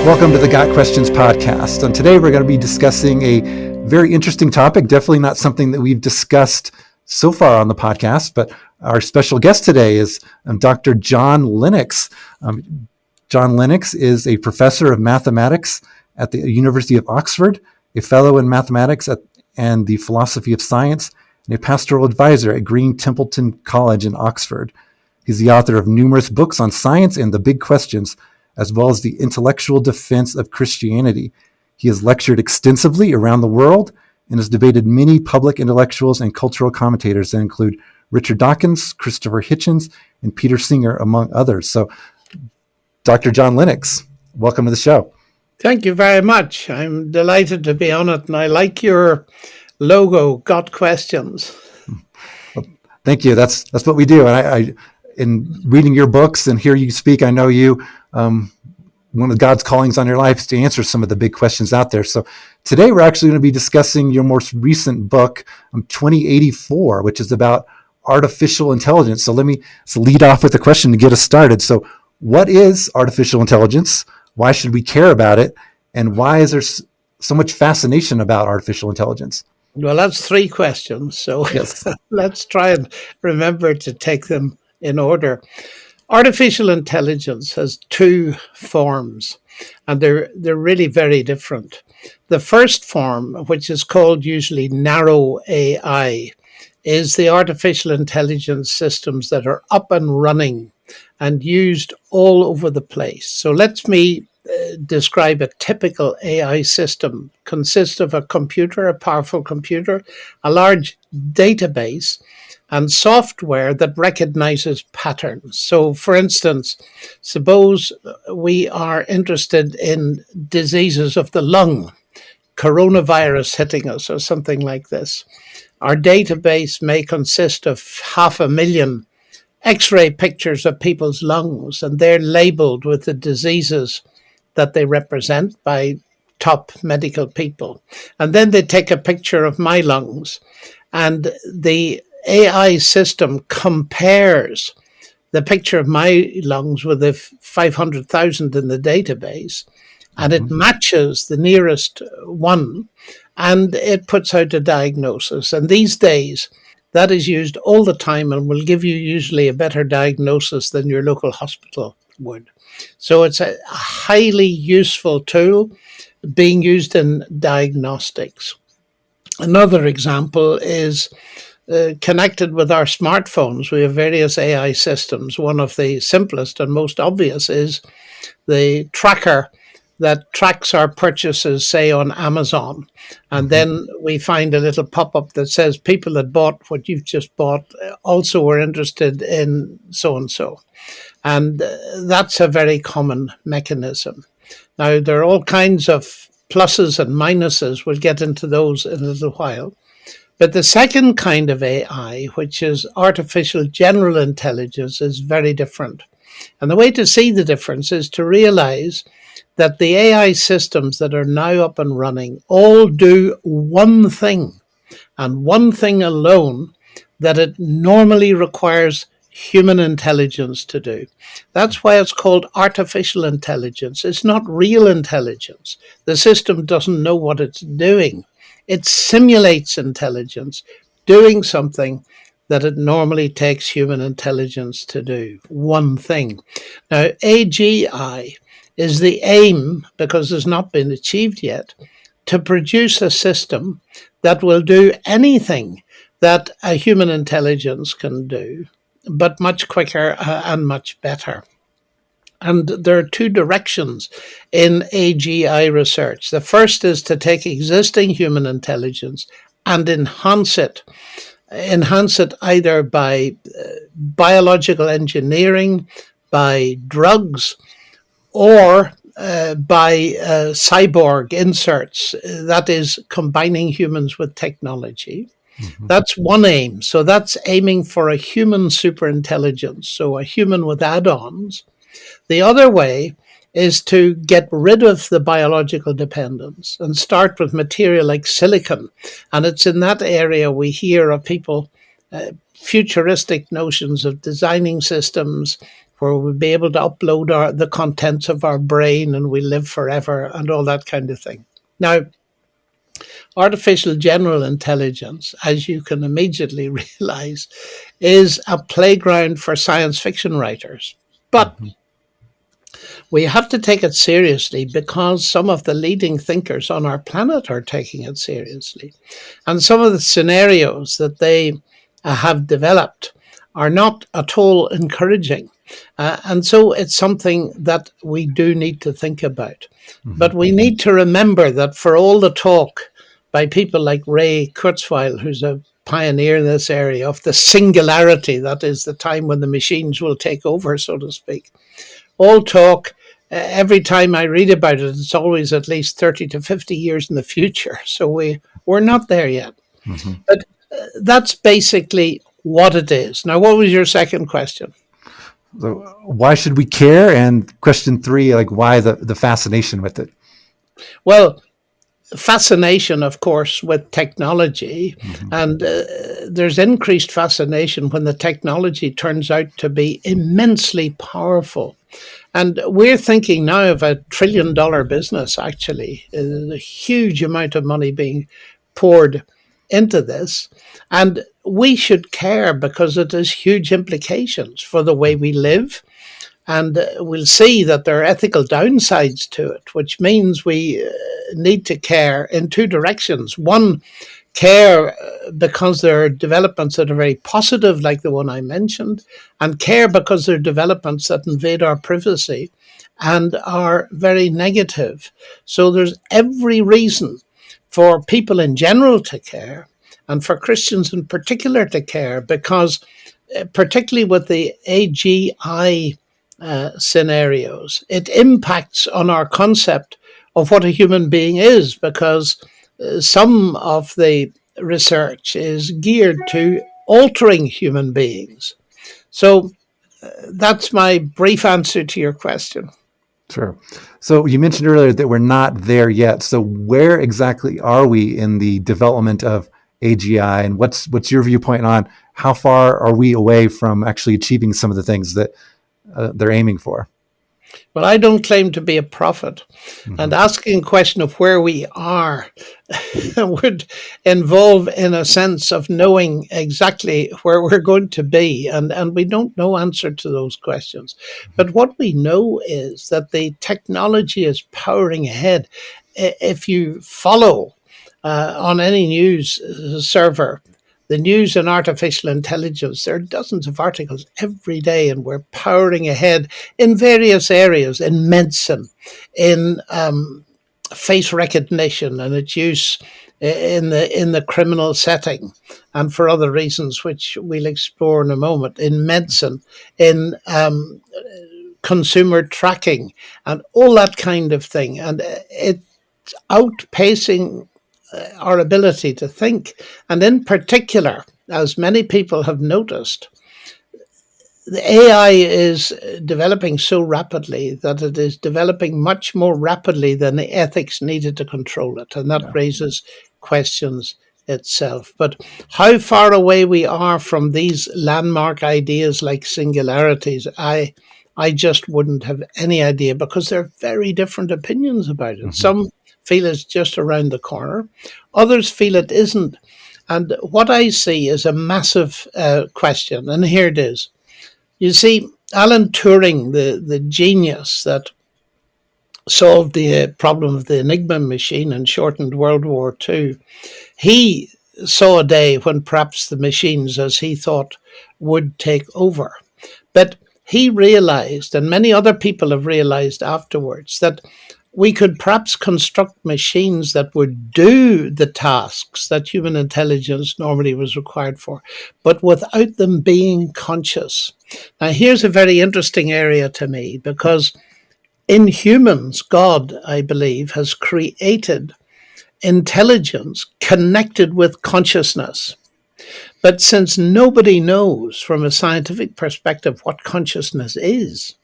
Welcome to the Got Questions podcast. And today we're going to be discussing a very interesting topic, definitely not something that we've discussed so far on the podcast, but our special guest today is Dr. John Lennox. John Lennox is a professor of mathematics at the University of Oxford, a fellow in mathematics and the philosophy of science, and a pastoral advisor at Green Templeton College in Oxford. He's the author of numerous books on science and the big questions, as well as the intellectual defense of Christianity. He has lectured extensively around the world and has debated many public intellectuals and cultural commentators that include Richard Dawkins, Christopher Hitchens, and Peter Singer, among others. So, Dr. John Lennox, welcome to the show. Thank you very much. I'm delighted to be on it, and I like your logo, Got Questions. Well, thank you. That's what we do. And I in reading your books and hear you speak, I know you, one of God's callings on your life is to answer some of the big questions out there. So today we're actually going to be discussing your most recent book, 2084, which is about artificial intelligence. So let's lead off with a question to get us started. So what is artificial intelligence? Why should we care about it? And why is there so much fascination about artificial intelligence? Well, that's three questions. So yes. Let's try and remember to take them in order. Artificial intelligence has two forms, and they're really very different. The first form, which is called usually narrow AI, is the artificial intelligence systems that are up and running and used all over the place. So let me describe a typical AI system. Consists of a computer, a powerful computer, a large database, and software that recognizes patterns. So, for instance, suppose we are interested in diseases of the lung, coronavirus hitting us or something like this. Our database may consist of 500,000 X-ray pictures of people's lungs, and they're labeled with the diseases that they represent by top medical people. And then they take a picture of my lungs, and the AI system compares the picture of my lungs with the 500,000 in the database, and it matches the nearest one, and it puts out a diagnosis. And these days, that is used all the time and will give you usually a better diagnosis than your local hospital would. So it's a highly useful tool being used in diagnostics. Another example is connected with our smartphones. We have various AI systems. One of the simplest and most obvious is the tracker that tracks our purchases, say on Amazon. And then we find a little pop-up that says people that bought what you've just bought also were interested in so-and-so. And that's a very common mechanism. Now, there are all kinds of pluses and minuses. We'll get into those in a little while. But the second kind of AI, which is artificial general intelligence, is very different. And the way to see the difference is to realize that the AI systems that are now up and running all do one thing, and one thing alone, that it normally requires human intelligence to do. That's why it's called artificial intelligence. It's not real intelligence. The system doesn't know what it's doing. It simulates intelligence, doing something that it normally takes human intelligence to do. One thing. Now, AGI is the aim, because it's not been achieved yet, to produce a system that will do anything that a human intelligence can do, but much quicker and much better. And there are two directions in AGI research. The first is to take existing human intelligence and enhance it either by biological engineering, by drugs, or by cyborg inserts, that is, combining humans with technology. That's one aim. So that's aiming for a human superintelligence, so a human with add-ons. The other way is to get rid of the biological dependence and start with material like silicon. And it's in that area we hear of people, futuristic notions of designing systems where we'll be able to upload the contents of our brain and we live forever and all that kind of thing. Now, artificial general intelligence, as you can immediately realize, is a playground for science fiction writers. But we have to take it seriously because some of the leading thinkers on our planet are taking it seriously. And some of the scenarios that they have developed are not at all encouraging. And so it's something that we do need to think about. But we need to remember that for all the talk by people like Ray Kurzweil, who's a pioneer in this area of the singularity, that is the time when the machines will take over, so to speak, all talk, every time I read about it, it's always at least 30 to 50 years in the future. So we're not there yet. But that's basically what it is. Now, what was your second question? So why should we care? And question 3, like, why the fascination with it? Well, fascination, of course, with technology, and there's increased fascination when the technology turns out to be immensely powerful. And we're thinking now of a $1 trillion business, actually. There's a huge amount of money being poured into this. And we should care because it has huge implications for the way we live. And we'll see that there are ethical downsides to it, which means we need to care in 2 directions. One, care because there are developments that are very positive, like the one I mentioned, and care because there are developments that invade our privacy and are very negative. So there's every reason for people in general to care, and for Christians in particular to care, because particularly with the AGI scenarios, it impacts on our concept of what a human being is, because some of the research is geared to altering human beings. So that's my brief answer to your question. Sure. So you mentioned earlier that we're not there yet. So where exactly are we in the development of AGI, and what's your viewpoint on how far are we away from actually achieving some of the things that they're aiming for? Well, I don't claim to be a prophet, and asking a question of where we are would involve, in a sense, of knowing exactly where we're going to be, and we don't know answer to those questions. But what we know is that the technology is powering ahead. If you follow on any news server the news and artificial intelligence, there are dozens of articles every day, and we're powering ahead in various areas, in medicine, in face recognition and its use in the criminal setting, and for other reasons which we'll explore in a moment, in medicine, in consumer tracking, and all that kind of thing. And it's outpacing our ability to think. And in particular, as many people have noticed, the AI is developing so rapidly that it is developing much more rapidly than the ethics needed to control it. And that raises questions itself. But how far away we are from these landmark ideas like singularities, I just wouldn't have any idea, because there are very different opinions about it. Some feel it's just around the corner. Others feel it isn't. And what I see is a massive question, and here it is. You see, Alan Turing, the genius that solved the problem of the Enigma machine and shortened World War II, he saw a day when perhaps the machines, as he thought, would take over. But he realized, and many other people have realized afterwards, that we could perhaps construct machines that would do the tasks that human intelligence normally was required for, but without them being conscious. Now, here's a very interesting area to me, because in humans, God, I believe, has created intelligence connected with consciousness. But since nobody knows from a scientific perspective what consciousness is,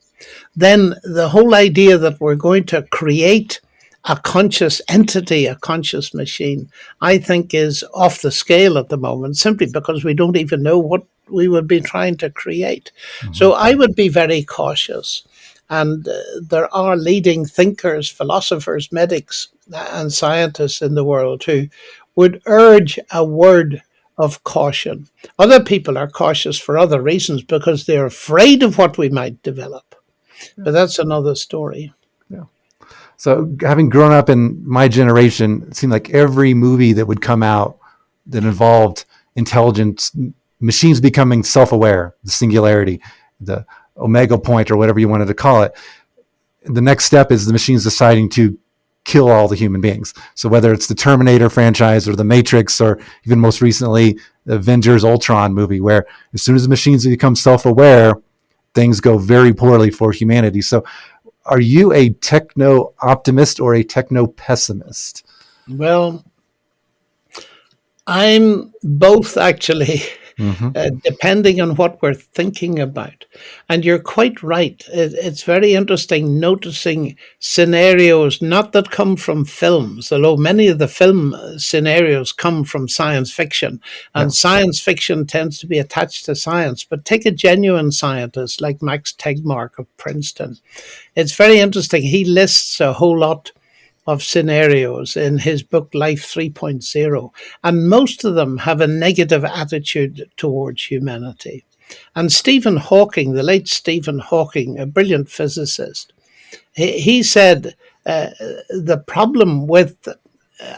then the whole idea that we're going to create a conscious entity, a conscious machine, I think is off the scale at the moment, simply because we don't even know what we would be trying to create. Mm-hmm. So I would be very cautious. And there are leading thinkers, philosophers, medics, and scientists in the world who would urge a word of caution. Other people are cautious for other reasons because they're afraid of what we might develop. But that's another story. Yeah. So having grown up in my generation, it seemed like every movie that would come out that involved intelligence, machines becoming self-aware, the singularity, the omega point, or whatever you wanted to call it. The next step is the machines deciding to kill all the human beings. So whether it's the Terminator franchise or the Matrix, or even most recently the Avengers Ultron movie, where as soon as the machines become self-aware, things go very poorly for humanity. So are you a techno optimist or a techno pessimist? Well, I'm both actually, Mm-hmm. depending on what we're thinking about. And you're quite right. It's very interesting noticing scenarios, not that come from films, although many of the film scenarios come from science fiction. Yeah. And science fiction tends to be attached to science. But take a genuine scientist like Max Tegmark of Princeton. It's very interesting. He lists a whole lot of scenarios in his book Life 3.0, and most of them have a negative attitude towards humanity. And Stephen Hawking, the late Stephen Hawking, a brilliant physicist, he said the problem with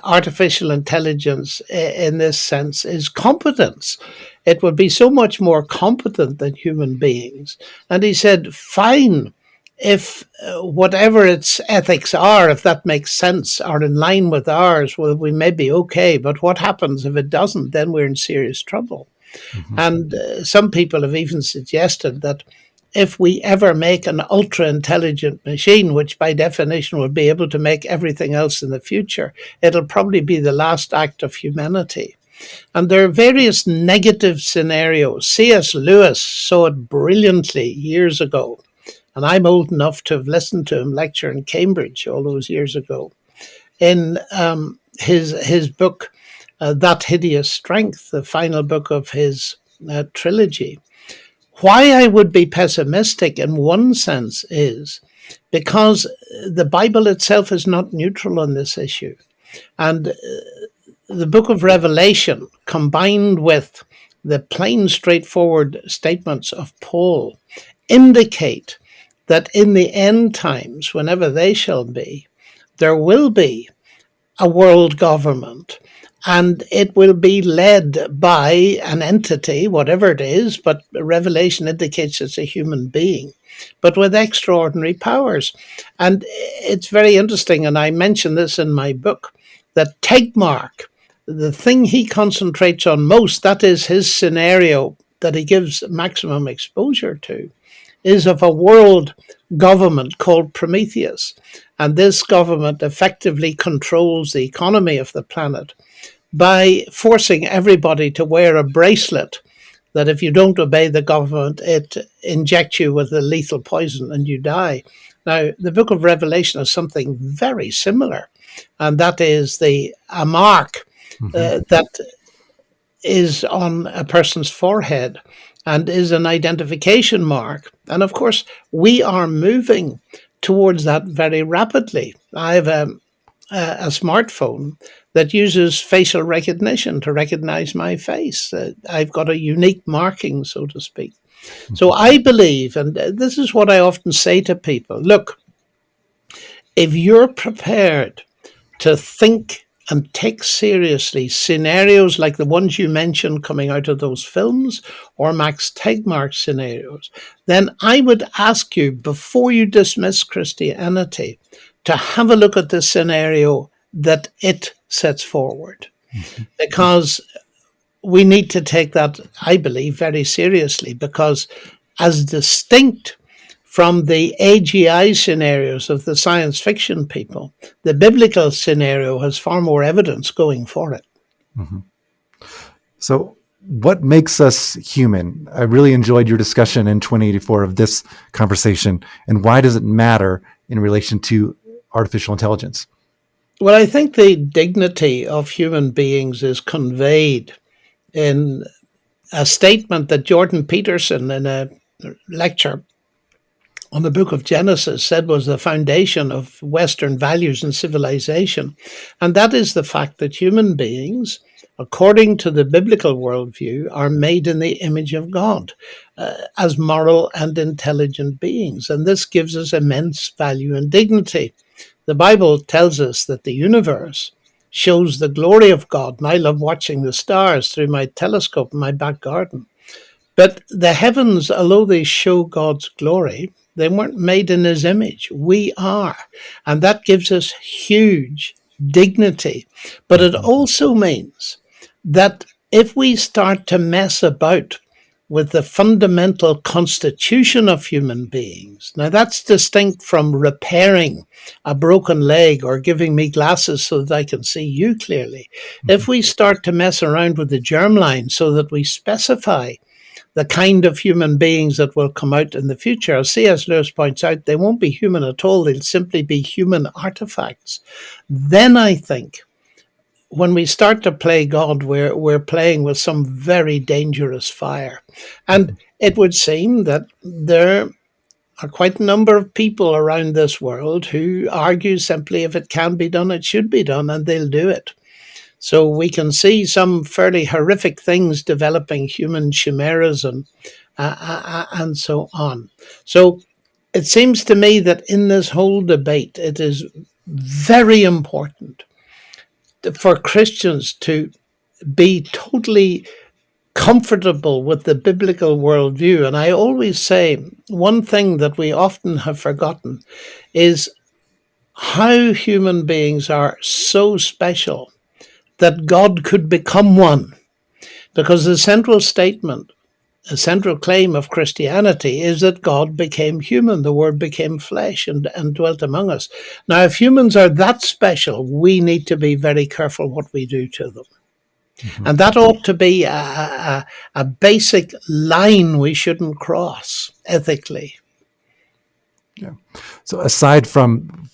artificial intelligence in this sense is competence. It would be so much more competent than human beings. And he said, fine, if whatever its ethics are, if that makes sense, are in line with ours, well, we may be okay. But what happens if it doesn't? Then we're in serious trouble. Mm-hmm. And some people have even suggested that if we ever make an ultra intelligent machine, which by definition will be able to make everything else in the future, it'll probably be the last act of humanity. And there are various negative scenarios. C.S. Lewis saw it brilliantly years ago. And I'm old enough to have listened to him lecture in Cambridge all those years ago. In his book, That Hideous Strength, the final book of his trilogy. Why I would be pessimistic in one sense is because the Bible itself is not neutral on this issue. And the book of Revelation, combined with the plain, straightforward statements of Paul, indicate that in the end times, whenever they shall be, there will be a world government, and it will be led by an entity, whatever it is, but Revelation indicates it's a human being, but with extraordinary powers. And it's very interesting, and I mention this in my book, that Tegmark, the thing he concentrates on most, that is his scenario that he gives maximum exposure to, is of a world government called Prometheus. And this government effectively controls the economy of the planet by forcing everybody to wear a bracelet that if you don't obey the government, it injects you with a lethal poison and you die. Now, the book of Revelation is something very similar, and that is a mark that is on a person's forehead and is an identification mark. And of course, we are moving towards that very rapidly. I have a smartphone that uses facial recognition to recognize my face. I've got a unique marking, so to speak. So I believe, and this is what I often say to people, look, if you're prepared to think and take seriously scenarios like the ones you mentioned coming out of those films or Max Tegmark scenarios, then I would ask you, before you dismiss Christianity, to have a look at the scenario that it sets forward. Mm-hmm. Because we need to take that, I believe, very seriously, because as distinct from the AGI scenarios of the science fiction people, the biblical scenario has far more evidence going for it. Mm-hmm. So what makes us human? I really enjoyed your discussion in 2084 of this conversation, and why does it matter in relation to artificial intelligence? Well, I think the dignity of human beings is conveyed in a statement that Jordan Peterson, in a lecture on the book of Genesis, said was the foundation of Western values and civilization. And that is the fact that human beings, according to the biblical worldview, are made in the image of God as moral and intelligent beings. And this gives us immense value and dignity. The Bible tells us that the universe shows the glory of God, and I love watching the stars through my telescope in my back garden. But the heavens, although they show God's glory, they weren't made in his image. We are. And that gives us huge dignity. But it also means that if we start to mess about with the fundamental constitution of human beings, now that's distinct from repairing a broken leg or giving me glasses so that I can see you clearly. If we start to mess around with the germline so that we specify the kind of human beings that will come out in the future, as C.S. Lewis points out, they won't be human at all. They'll simply be human artifacts. Then I think when we start to play God, we're playing with some very dangerous fire. And it would seem that there are quite a number of people around this world who argue simply if it can be done, it should be done, and they'll do it. So we can see some fairly horrific things developing, human chimeras and so on. So it seems to me that in this whole debate, it is very important for Christians to be totally comfortable with the biblical worldview. And I always say one thing that we often have forgotten is how human beings are so special that God could become one. Because the central statement, the central claim of Christianity is that God became human. The Word became flesh and dwelt among us. Now, if humans are that special, we need to be very careful what we do to them. Mm-hmm. And that ought to be a basic line we shouldn't cross ethically. Yeah. So aside from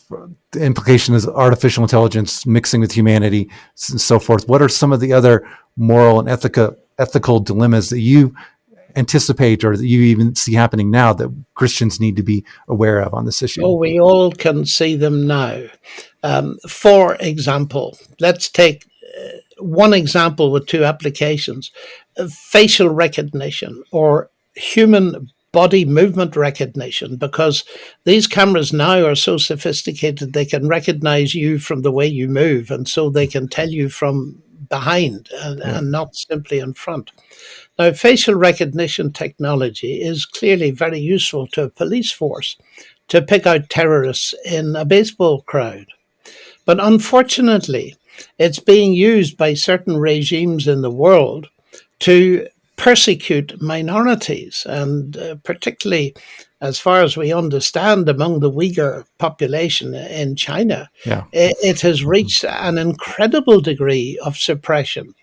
the implication is artificial intelligence mixing with humanity and so forth, what are some of the other moral and ethical dilemmas that you anticipate or that you even see happening now that Christians need to be aware of on this issue? Oh, we all can see them now. For example, let's take one example with two applications: facial recognition or human body movement recognition, because these cameras now are so sophisticated they can recognize you from the way you move, and so they can tell you from behind and not simply in front. Now, facial recognition technology is clearly very useful to a police force to pick out terrorists in a baseball crowd. But unfortunately, it's being used by certain regimes in the world to persecute minorities, and particularly, as far as we understand, among the Uyghur population in China, it has reached an incredible degree of suppression.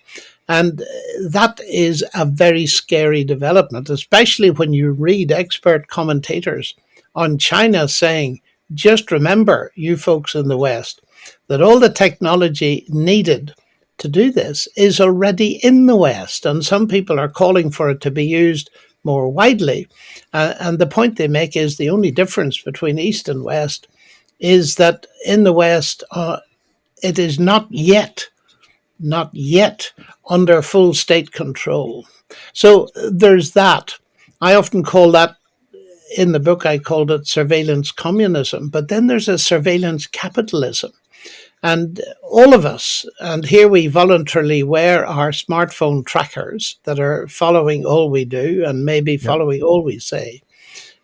And that is a very scary development, especially when you read expert commentators on China saying, just remember, you folks in the West, that all the technology needed to do this is already in the West, and some people are calling for it to be used more widely. And the point they make is the only difference between East and West is that in the West, it is not yet under full state control. So there's that. I often call that, in the book, I called it surveillance communism, but then there's a surveillance capitalism. And all of us, and here we voluntarily wear our smartphone trackers that are following all we do and maybe following all we say.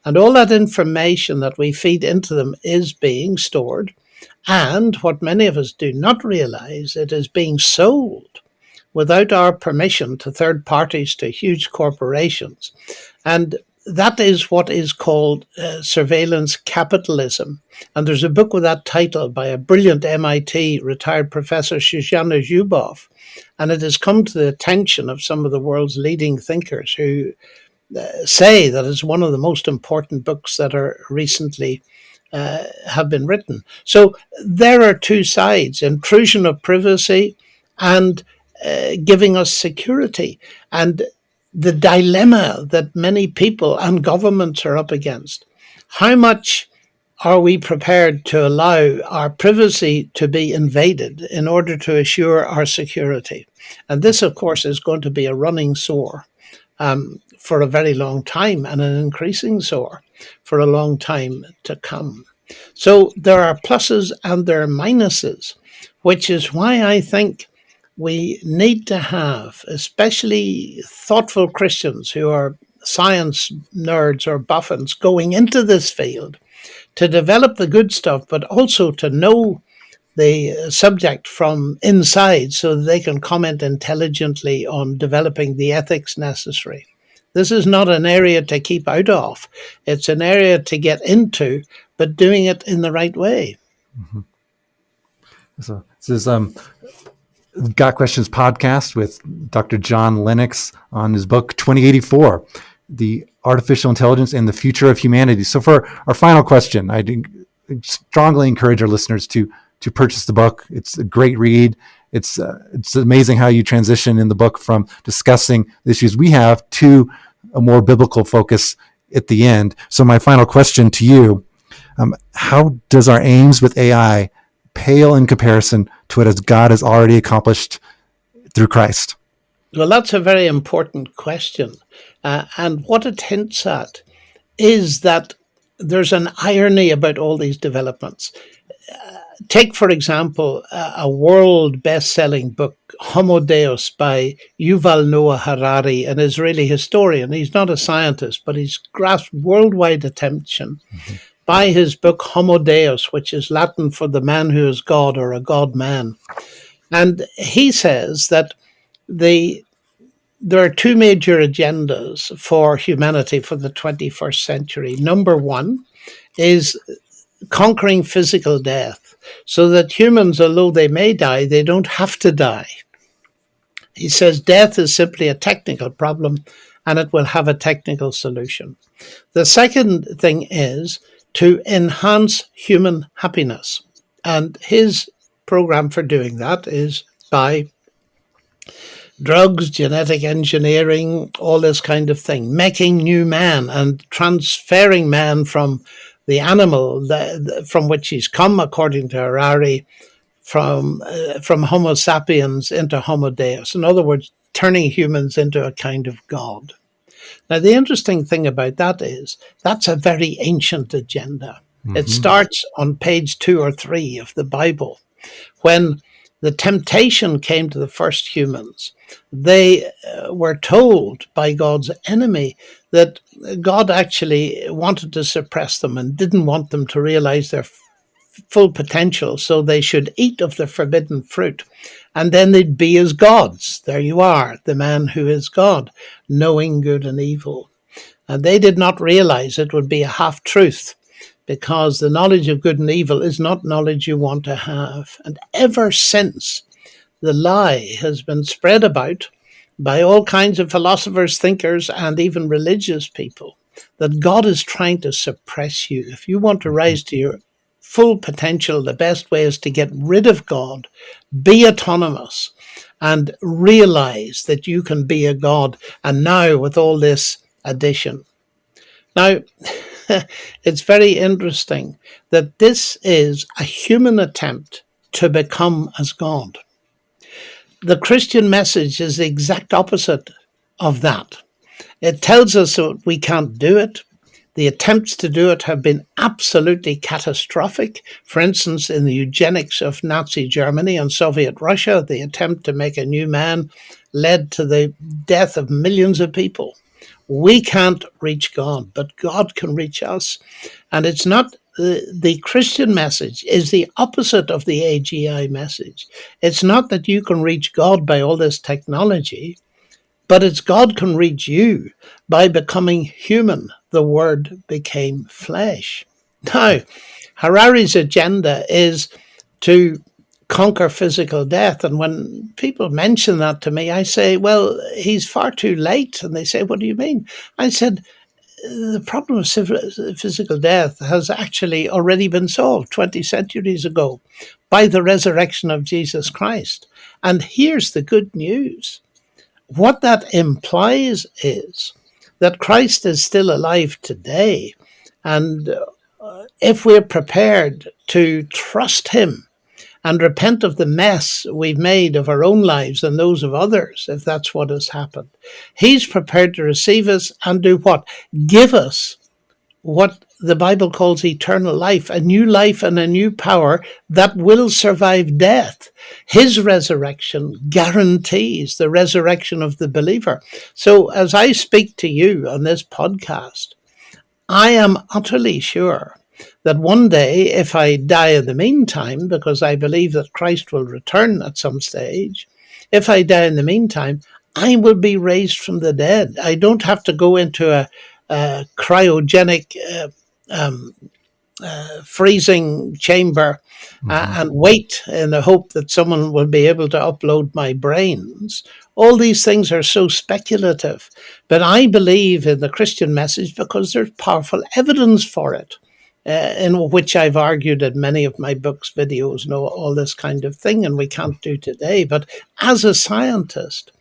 And all that information that we feed into them is being stored. And what many of us do not realize, it is being sold without our permission to third parties, to huge corporations. And that is what is called surveillance capitalism. And there's a book with that title by a brilliant MIT retired professor, Shoshana Zuboff. And it has come to the attention of some of the world's leading thinkers who say that it's one of the most important books that are recently have been written. So there are two sides: intrusion of privacy and giving us security. And the dilemma that many people and governments are up against: how much are we prepared to allow our privacy to be invaded in order to assure our security? And this, of course, is going to be a running sore for a very long time, and an increasing sore for a long time to come. So there are pluses and there are minuses, which is why I think we need to have, especially thoughtful Christians who are science nerds or buffins going into this field, to develop the good stuff, but also to know the subject from inside so that they can comment intelligently on developing the ethics necessary. This is not an area to keep out of. It's an area to get into, but doing it in the right way. Mm-hmm. So this is Got Questions podcast with Dr. John Lennox on his book 2084, The Artificial Intelligence and the Future of Humanity. So for our final question, I strongly encourage our listeners to purchase the book. It's a great read. It's amazing how you transition in the book from discussing the issues we have to a more biblical focus at the end. So my final question to you, how does our aims with AI pale in comparison to what God has already accomplished through Christ? Well, that's a very important question. And what it hints at is that there's an irony about all these developments. Take, for example, a world best-selling book, Homo Deus, by Yuval Noah Harari, an Israeli historian. He's not a scientist, but he's grasped worldwide attention by his book Homo Deus, which is Latin for the man who is God, or a God-man. And he says that there are two major agendas for humanity for the 21st century. Number one is conquering physical death, so that humans, although they may die, they don't have to die. He says death is simply a technical problem, and it will have a technical solution. The second thing is to enhance human happiness. And his program for doing that is by drugs, genetic engineering, all this kind of thing, making new man and transferring man from the animal from which he's come, according to Harari, from Homo sapiens into Homo Deus. In other words, turning humans into a kind of God. Now, the interesting thing about that is that's a very ancient agenda. Mm-hmm. It starts on page 2 or 3 of the Bible, when the temptation came to the first humans. They were told by God's enemy that God actually wanted to suppress them and didn't want them to realize their full potential, so they should eat of the forbidden fruit, and then they'd be as gods. There you are, the man who is God, knowing good and evil. And they did not realize it would be a half-truth, because the knowledge of good and evil is not knowledge you want to have. And ever since, the lie has been spread about by all kinds of philosophers, thinkers, and even religious people, that God is trying to suppress you. If you want to rise to your full potential, the best way is to get rid of God, be autonomous, and realize that you can be a God. And now with all this addition. Now, it's very interesting that this is a human attempt to become as God. The Christian message is the exact opposite of that. It tells us that we can't do it. The attempts to do it have been absolutely catastrophic. For instance, in the eugenics of Nazi Germany and Soviet Russia, the attempt to make a new man led to the death of millions of people. We can't reach God, but God can reach us. And it's not the Christian message is the opposite of the AGI message. It's not that you can reach God by all this technology, but it's God can reach you by becoming human. The Word became flesh. Now, Harari's agenda is to conquer physical death. And when people mention that to me, I say, well, he's far too late. And they say, what do you mean? I said, the problem of physical death has actually already been solved 20 centuries ago by the resurrection of Jesus Christ. And here's the good news. What that implies is that Christ is still alive today. And if we're prepared to trust him and repent of the mess we've made of our own lives and those of others, if that's what has happened, he's prepared to receive us and do what? Give us what the Bible calls eternal life, a new life and a new power that will survive death. His resurrection guarantees the resurrection of the believer. So as I speak to you on this podcast, I am utterly sure that one day, if I die in the meantime, because I believe that Christ will return at some stage, if I die in the meantime, I will be raised from the dead. I don't have to go into a cryogenic freezing chamber and wait in the hope that someone will be able to upload my brains. All these things are so speculative, but I believe in the Christian message because there's powerful evidence for it, in which I've argued in many of my books, videos, and all this kind of thing, and we can't do today. But as a scientist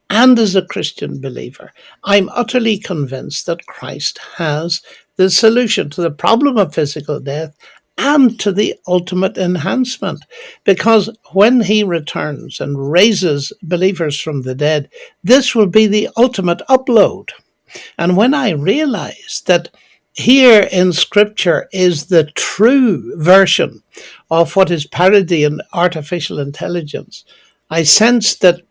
and as a Christian believer, I'm utterly convinced that Christ has the solution to the problem of physical death and to the ultimate enhancement. Because when he returns and raises believers from the dead, this will be the ultimate upload. And when I realized that here in Scripture is the true version of what is parody and artificial intelligence, I sensed that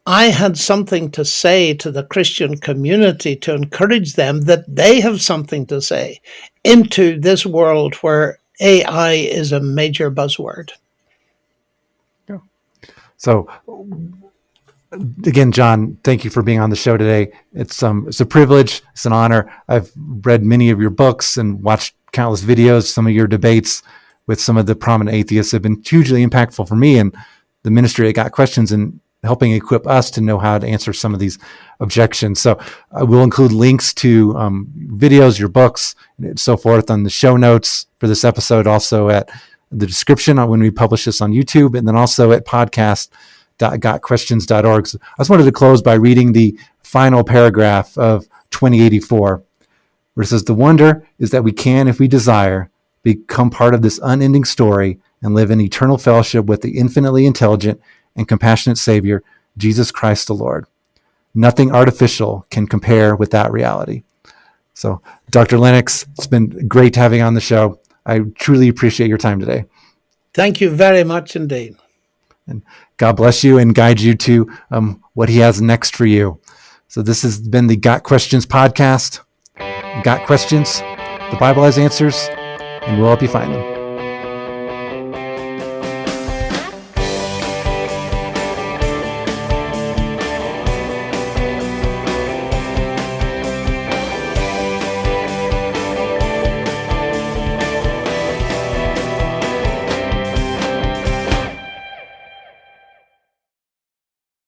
I had something to say to the Christian community to encourage them that they have something to say into this world where AI is a major buzzword. Yeah. So, again, John, thank you for being on the show today. It's a privilege. It's an honor. I've read many of your books and watched countless videos. Some of your debates with some of the prominent atheists have been hugely impactful for me and the ministry at Got Questions and helping equip us to know how to answer some of these objections. So I will include links to videos, your books, and so forth on the show notes for this episode, also at the description on when we publish this on YouTube, and then also at podcast.gotquestions.org. So I just wanted to close by reading the final paragraph of 2084, where it says, "The wonder is that we can, if we desire, become part of this unending story and live in eternal fellowship with the infinitely intelligent and compassionate Savior, Jesus Christ the Lord. Nothing artificial can compare with that reality." So, Dr. Lennox, it's been great having you on the show. I truly appreciate your time today. Thank you very much indeed. And God bless you and guide you to what he has next for you. So this has been the Got Questions podcast. Got questions? The Bible has answers, and we'll help you find them.